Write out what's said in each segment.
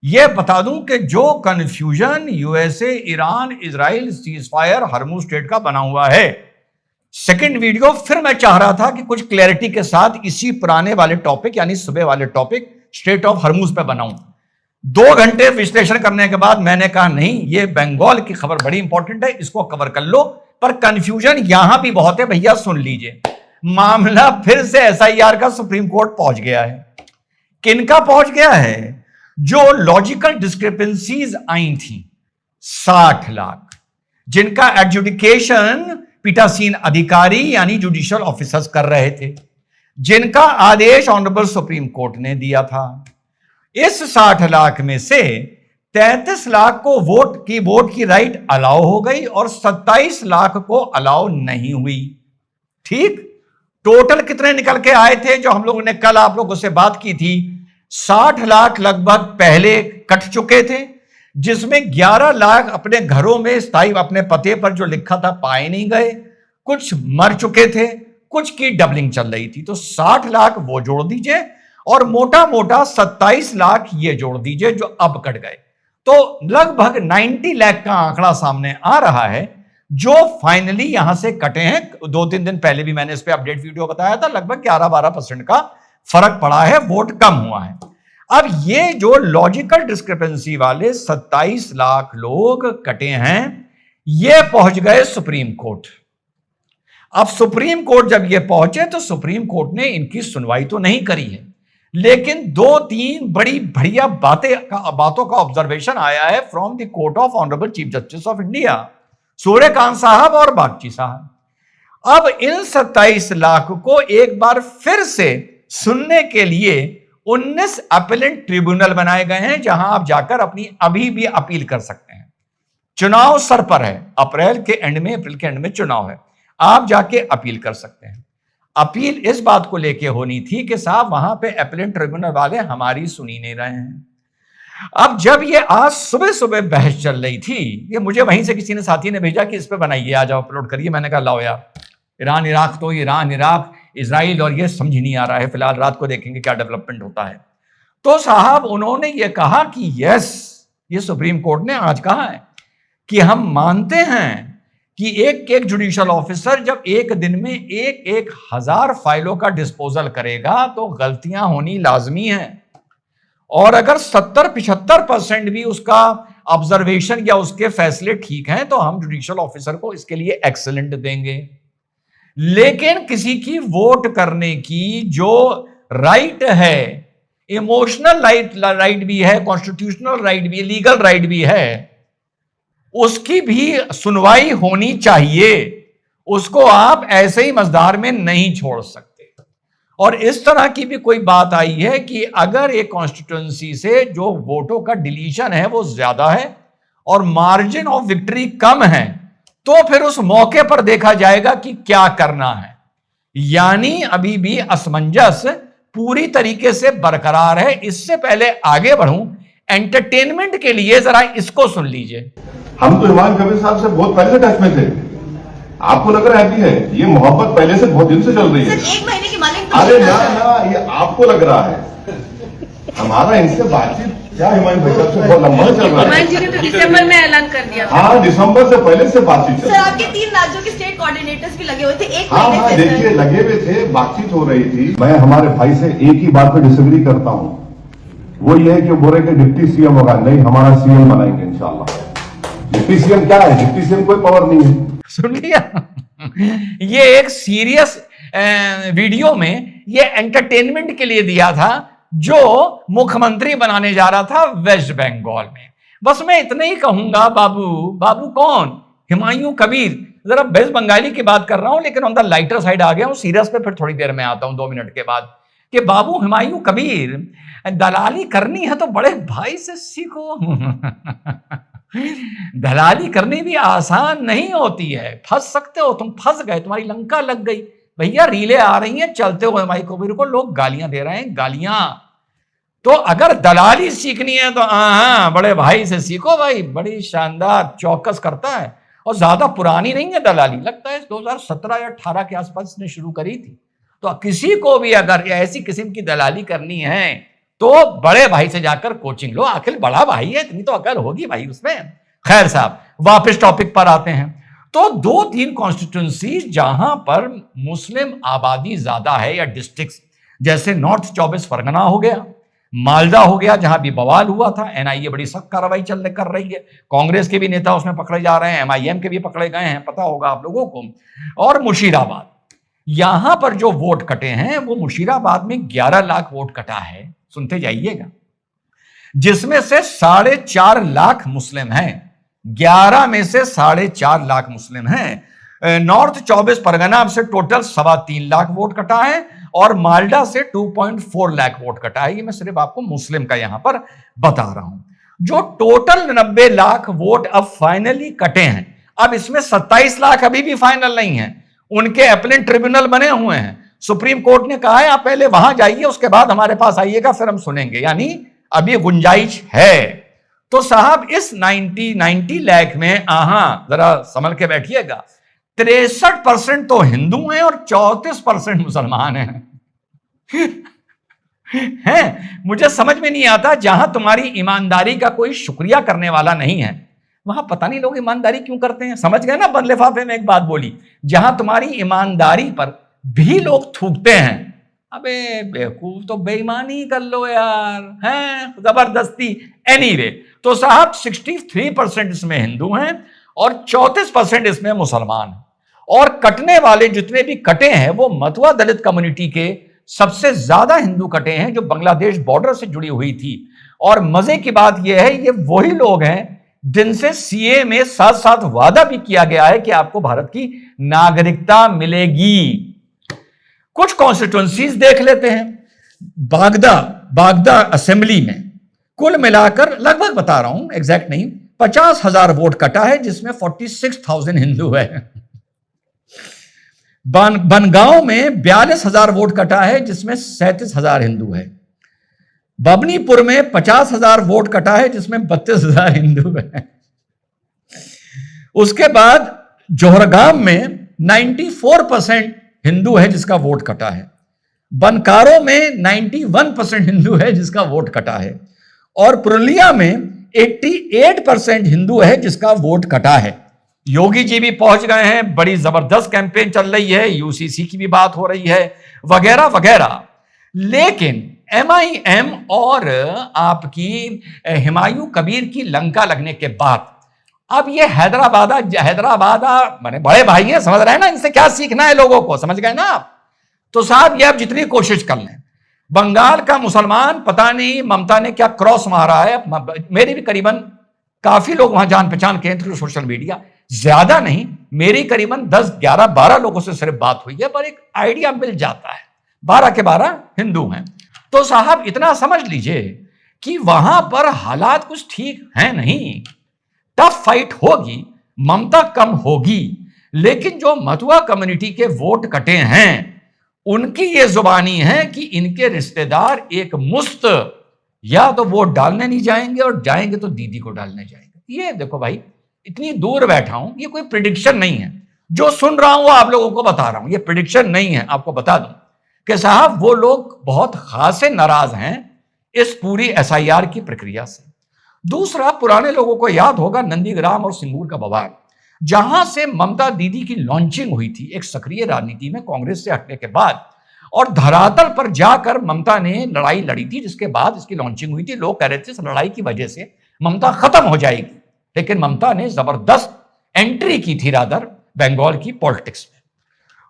यह बता दूं कि जो confusion USA Iran Israel ceasefire Hormuz strait का बना हुआ है, सेकंड वीडियो फिर मैं चाह रहा था कि कुछ क्लैरिटी के साथ इसी पुराने वाले टॉपिक यानी सुबह वाले टॉपिक स्ट्रेट ऑफ हरमुज पे बनाऊं। 2 घंटे विश्लेषण करने के बाद मैंने कहा नहीं, ये बंगाल की खबर बड़ी इंपॉर्टेंट है, इसको कवर कर लो। पर कंफ्यूजन यहां भी बहुत है भैया, सुन लीजिए। मामला फिर से एसआईआर का सुप्रीम कोर्ट पहुंच गया है। किनका पहुंच गया है? जो लॉजिकल डिस्क्रिपेंसीज आई थी 60 लाख, जिनका एडजुडिकेशन पीठासीन अधिकारी यानी जुडिशियल ऑफिसर्स कर रहे थे, जिनका आदेश ऑनरेबल सुप्रीम कोर्ट ने दिया था। इस 60 लाख में से 33 लाख को वोट की राइट अलाउ हो गई और 27 लाख को अलाउ नहीं हुई। ठीक, टोटल कितने निकल के आए थे जो हम लोगों ने कल आप लोगों से बात की थी? 60 लाख लगभग पहले कट चुके थे, जिसमें 11 लाख अपने घरों में स्थायी अपने पते पर जो लिखा था पाए नहीं गए, कुछ मर चुके थे, कुछ की डबलिंग चल रही थी। तो 60 लाख वो जोड़ दीजिए और मोटा मोटा 27 लाख ये जोड़ दीजिए जो अब कट गए, तो लगभग 90 लाख का आंकड़ा सामने आ रहा है जो फाइनली यहां से कटे हैं। 2-3 दिन पहले भी मैंने इस पे अपडेट वीडियो बताया था, लगभग 11-12% का फर्क पड़ा है, वोट कम हुआ है। अब ये जो लॉजिकल डिस्क्रिपेंसी वाले 27 लाख लोग कटे हैं, ये पहुंच गए सुप्रीम कोर्ट। अब सुप्रीम कोर्ट जब ये पहुंचे तो सुप्रीम कोर्ट ने इनकी सुनवाई तो नहीं करी है, लेकिन 2-3 बड़ी बढ़िया बातों का ऑब्जर्वेशन आया है from the court of honourable chief justice of India, Suryakant साहब और बागची साहब। अब इन 27 लाख को एक बार फिर से सुनने के लिए 19 अपीलेंट ट्रिब्यूनल बनाए गए हैं, जहां आप जाकर अपनी अभी भी अपील कर सकते हैं। चुनाव सर पर है, अप्रैल के एंड में चुनाव है, आप जाके अपील कर सकते हैं। अपील इस बात को लेके होनी थी कि साहब वहां पे अपीलेंट ट्रिब्यूनल वाले हमारी सुनी नहीं रहे हैं। अब जब ये आज सुबह सुबह बहस चल रही थी, ये मुझे वहीं से किसी ने साथी ने भेजा कि इस पे बनाइए, आ जाओ अपलोड करिए। मैंने कहा लाओ यार, ईरान इराक इजराइल और ये समझ नहीं आ रहा है, फिलहाल रात को देखेंगे क्या डेवलपमेंट होता है। तो साहब उन्होंने ये कहा कि यस, ये सुप्रीम कोर्ट ने आज कहा है कि हम मानते हैं कि एक जुडिशियल ऑफिसर जब एक दिन में 1,000 फाइलों का डिस्पोजल करेगा तो गलतियां होनी लाजमी है, और अगर 70-75% भी उसका ऑब्जर्वेशन या उसके फैसले ठीक हैं तो हम जुडिशियल ऑफिसर को इसके लिए एक्सीलेंट देंगे। लेकिन किसी की वोट करने की जो राइट है, इमोशनल राइट भी है, कॉन्स्टिट्यूशनल राइट भी है, लीगल राइट भी है, उसकी भी सुनवाई होनी चाहिए। उसको आप ऐसे ही मझधार में नहीं छोड़ सकते। और इस तरह की भी कोई बात आई है कि अगर एक कॉन्स्टिट्यूएंसी से जो वोटों का डिलीशन है वो ज्यादा है और मार्जिन ऑफ विक्ट्री कम है, तो फिर उस मौके पर देखा जाएगा कि क्या करना है। यानी अभी भी असमंजस पूरी तरीके से बरकरार है। इससे पहले आगे बढ़ूं, एंटरटेनमेंट के लिए जरा इसको सुन लीजिए। हम तो हुमायूं कबीर साहब से बहुत पहले से टच में थे, आपको लग रहा है कि ये मोहब्बत पहले से बहुत दिन से चल रही है। एक महीने की मालिक तो अरे ना, ये आपको लग रहा है। हमारा इनसे बातचीत क्या हुमायूं भाई साहब से बहुत लंबा चल रहा है। हुमायूं जी ने तो दिसंबर में ऐलान कर दिया। हाँ, दिसंबर से पहले से बातचीत चल रही है। सर, आपके 3 राज्यों के स्टेट कोऑर्डिनेटर्स भी लगे हुए थे एक हाँ महीने से। देखिए, लगे हुए थे, बातचीत हो रही थी। मैं हमारे भाई से एक ही बात पे डिसएग्री करता हूँ, वो ये है कि बोले कि डिप्टी सीएम होगा। नहीं, हमारा सीएम बनाएंगे इंशाल्लाह। डिप्टी सीएम क्या है? डिप्टी सीएम कोई पावर नहीं है। सुन लिया? ये एक सीरियस वीडियो में ये एंटरटेनमेंट के लिए दिया था, जो मुख्यमंत्री बनाने जा रहा था वेस्ट बंगाल में। बस मैं इतना ही कहूंगा, बाबू कौन? हुमायूं कबीर। जरा वेस्ट बंगाली की बात कर रहा हूं, लेकिन ऑन द लाइटर साइड आ गया हूं, सीरियस पे फिर थोड़ी देर में आता हूं 2 मिनट के बाद। कि बाबू हुमायूं कबीर, दलाली करनी है तो बड़े भाई से सीखो। दलाली करनी भी आसान नहीं होती है, फंस सकते हो। तुम फंस गए, तुम्हारी लंका लग गई। भैया रीले आ रही हैं, चलते हुए हुमायूं कबीर को लोग गालियां दे रहे हैं, गालियां। तो अगर दलाली सीखनी है तो हाँ, बड़े भाई से सीखो भाई, बड़ी शानदार, चौकस करता है और ज्यादा पुरानी नहीं है दलाली। लगता है 2017 या 18 के आसपास ने शुरू करी थी। तो किसी को भी अगर ऐसी किस्म की दलाली करनी है तो बड़े भाई से जाकर कोचिंग लो, आखिर बड़ा भाई है, इतनी तो अकल होगी भाई उसमें। खैर साहब, वापस टॉपिक पर आते हैं। तो 2-3 कॉन्स्टिट्यूंसी जहां पर मुस्लिम आबादी ज्यादा है या डिस्ट्रिक्ट, जैसे नॉर्थ 24 परगना हो गया, मालदा हो गया, जहां भी बवाल हुआ था, एनआईए बड़ी सख्त कार्रवाई कर रही है, कांग्रेस के भी नेता उसमें पकड़े जा रहे हैं, एमआईएम के भी पकड़े गए हैं, पता होगा आप लोगों को। और मुशीराबाद, यहां पर जो वोट कटे हैं वो मुशीराबाद में 11 लाख वोट कटा है, सुनते जाइएगा, जिसमें से 4.5 लाख मुस्लिम हैं। 11 में से 4.5 लाख मुस्लिम हैं। नॉर्थ 24 परगना से टोटल 3.25 लाख वोट कटा है और मालडा से 2.4 लाख वोट कटा है। ये मैं सिर्फ आपको मुस्लिम का यहां पर बता रहा हूं। जो टोटल 90 लाख वोट अब फाइनली कटे हैं, अब इसमें 27 लाख अभी भी फाइनल नहीं है, उनके अपीलेट ट्रिब्यूनल बने हुए हैं। सुप्रीम कोर्ट ने कहा है आप पहले वहां जाइए, उसके बाद हमारे पास आइएगा, फिर हम सुनेंगे, यानी अभी गुंजाइश है। तो साहब इस 90 लाख में जरा संभल के बैठिएगा, 63% तो हिंदू हैं और 34% मुसलमान हैं। मुझे समझ में नहीं आता, जहां तुम्हारी ईमानदारी का कोई शुक्रिया करने वाला नहीं है, वहां पता नहीं लोग ईमानदारी क्यों करते हैं। समझ गए ना, बंद लिफाफे में एक बात बोली, जहां तुम्हारी ईमानदारी पर भी लोग थूकते हैं, अबे बेवकूफ तो बेईमानी कर लो यार, हैं जबरदस्ती। एनीवे, तो साहब 63% इसमें हिंदू हैं और 34% इसमें मुसलमान हैं। और कटने वाले जितने भी कटे हैं वो मतुआ दलित कम्युनिटी के सबसे ज्यादा हिंदू कटे हैं, जो बांग्लादेश बॉर्डर से जुड़ी हुई थी। और मजे की बात यह है, ये वही लोग हैं जिनसे सीए में साथ साथ वादा भी किया गया है कि आपको भारत की नागरिकता मिलेगी। कुछ कॉन्स्टिट्यूंसीज देख लेते हैं। बागदा असेंबली में कुल मिलाकर लगभग बता रहा हूं, एग्जैक्ट नहीं, 50,000 वोट कटा है, जिसमें 46,000 हिंदू है। बनगांव में 42,000 वोट कटा है, जिसमें 37,000 हिंदू है। बबनीपुर में 50,000 वोट कटा है, जिसमें 32,000 हिंदू है। उसके बाद जोहरगाम में 94% हिंदू है, जिसका वोट कटा है। बनकारो में 91% हिंदू है, जिसका वोट कटा है। और पुरुलिया में 88% हिंदू है, जिसका वोट कटा है। योगी जी भी पहुंच गए हैं, बड़ी जबरदस्त कैंपेन चल रही है, यूसीसी की भी बात हो रही है, वगैरह वगैरह। लेकिन एमआईएम और आपकी हुमायूं कबीर की लंका लगने के बाद अब ये हैदराबाद माने बड़े भाई हैं, समझ रहे हैं ना, इनसे क्या सीखना है लोगों को, समझ गए ना आप। तो साहब ये अब जितनी कोशिश कर लें, बंगाल का मुसलमान पता नहीं ममता ने क्या क्रॉस मारा है। मेरी भी करीबन काफी लोग वहां जान पहचान के थ्रू सोशल मीडिया, ज्यादा नहीं, मेरी करीबन 10, 11, 12 लोगों से सिर्फ बात हुई है, पर एक आइडिया मिल जाता है, 12 के 12 हिंदू हैं। तो साहब इतना समझ लीजिए कि वहां पर हालात कुछ ठीक है नहीं, टफ फाइट होगी, ममता कम होगी, लेकिन जो मतुआ कम्युनिटी के वोट कटे हैं उनकी ये जुबानी है कि इनके रिश्तेदार एक मुश्त या तो वोट डालने नहीं जाएंगे और जाएंगे तो दीदी को डालने जाएंगे। ये देखो भाई, इतनी दूर बैठा हूं, ये कोई प्रिडिक्शन नहीं है, जो सुन रहा हूं वो आप लोगों को बता रहा हूं, ये प्रिडिक्शन नहीं है। आपको बता दूं कि साहब वो लोग बहुत खासे नाराज हैं इस पूरी एसआईआर की प्रक्रिया से। दूसरा, पुराने लोगों को याद होगा नंदीग्राम और सिंगूर का बवाल, जहां से ममता दीदी की लॉन्चिंग हुई थी एक सक्रिय राजनीति में कांग्रेस से हटने के बाद, और धरातल पर जाकर ममता ने लड़ाई लड़ी थी, जिसके बाद इसकी लॉन्चिंग हुई थी। लोग कह रहे थे इस लड़ाई की वजह से ममता खत्म हो जाएगी, लेकिन ममता ने जबरदस्त एंट्री की थी रादर बंगाल की पॉलिटिक्स में।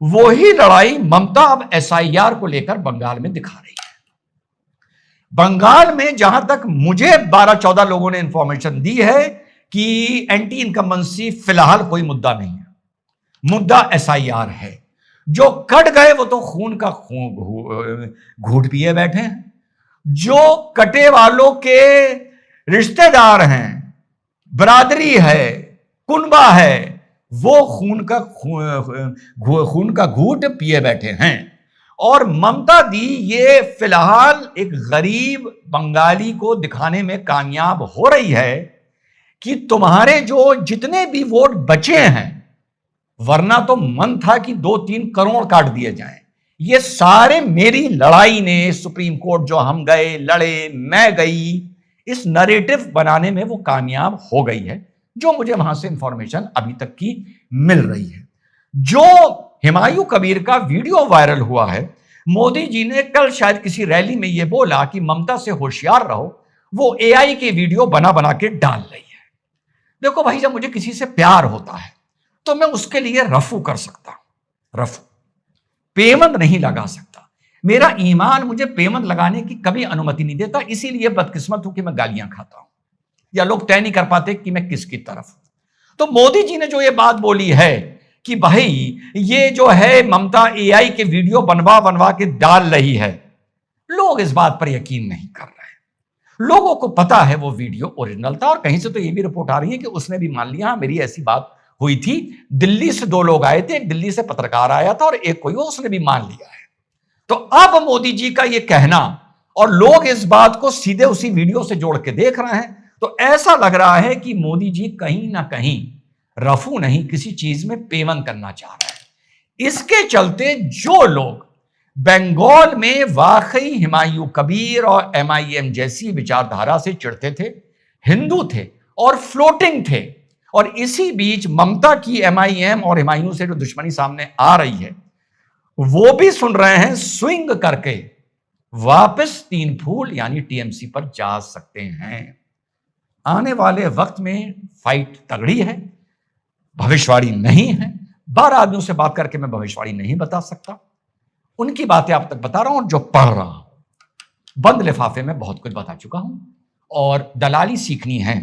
वही लड़ाई ममता अब एसआईआर को लेकर बंगाल में दिखा रही है। बंगाल में जहां तक मुझे 12-14 लोगों ने इंफॉर्मेशन दी है कि एंटी इनकम्बेंसी फिलहाल कोई मुद्दा नहीं है, मुद्दा एसआईआर है। जो कट गए वो तो खून का घूंट पिए बैठे हैं। जो कटे वालों के रिश्तेदार हैं, बरादरी है, कुनबा है, वो खून का घूंट पिए बैठे हैं। और ममता दी ये फिलहाल एक गरीब बंगाली को दिखाने में कामयाब हो रही है कि तुम्हारे जो जितने भी वोट बचे हैं, वरना तो मन था कि 2-3 करोड़ काट दिए जाएं, ये सारे मेरी लड़ाई ने, सुप्रीम कोर्ट जो हम गए, लड़े, मैं गई, इस नरेटिव बनाने में वो कामयाब हो गई है, जो मुझे वहां से इंफॉर्मेशन अभी तक की मिल रही है। जो हुमायूं कबीर का वीडियो वायरल हुआ है, मोदी जी ने कल शायद किसी रैली में यह बोला कि ममता से होशियार रहो, वो एआई के वीडियो बना बना के डाल रही है। देखो भाई, जब मुझे किसी से प्यार होता है तो मैं उसके लिए रफू कर सकता हूं, रफू, पेमंद नहीं लगा सकता। मेरा ईमान मुझे पेमंद लगाने की कभी अनुमति नहीं देता, इसीलिए बदकिस्मत हूं कि मैं गालियां खाता हूं, या लोग तय नहीं कर पाते कि मैं किसकी तरफ हूं। तो मोदी जी ने जो ये बात बोली है कि भाई ये जो है ममता एआई के वीडियो बनवा बनवा के डाल रही है, लोग इस बात पर यकीन नहीं कर रहे हैं। लोगों को पता है वो वीडियो ओरिजिनल था, और कहीं से तो ये भी रिपोर्ट आ रही है कि उसने भी मान लिया, मेरी ऐसी बात हुई थी। दिल्ली से 2 लोग आए थे, एक दिल्ली से पत्रकार आया था और एक कोई, उसने भी मान लिया है। तो अब मोदी जी का ये कहना, और लोग इस बात को सीधे उसी वीडियो से जोड़ के देख रहे हैं, तो ऐसा लग रहा है कि मोदी जी कहीं ना कहीं रफू नहीं, किसी चीज में पेमंद करना चाह रहे हैं। इसके चलते जो लोग बंगाल में वाकई हुमायूं कबीर और एमआईएम जैसी विचारधारा से चिढ़ते थे, हिंदू थे और फ्लोटिंग थे, और इसी बीच ममता की एमआईएम और हुमायूं से जो दुश्मनी सामने आ रही है, वो भी सुन रहे हैं स्विंग करके वापस 3 फूल यानी टीएमसी पर जा सकते हैं। आने वाले वक्त में फाइट तगड़ी है, भविष्यवाणी नहीं है। 12 आदमियों से बात करके मैं भविष्यवाणी नहीं बता सकता, उनकी बातें आप तक बता रहा हूं और जो पढ़ रहा हूं। बंद लिफाफे में बहुत कुछ बता चुका हूं, और दलाली सीखनी है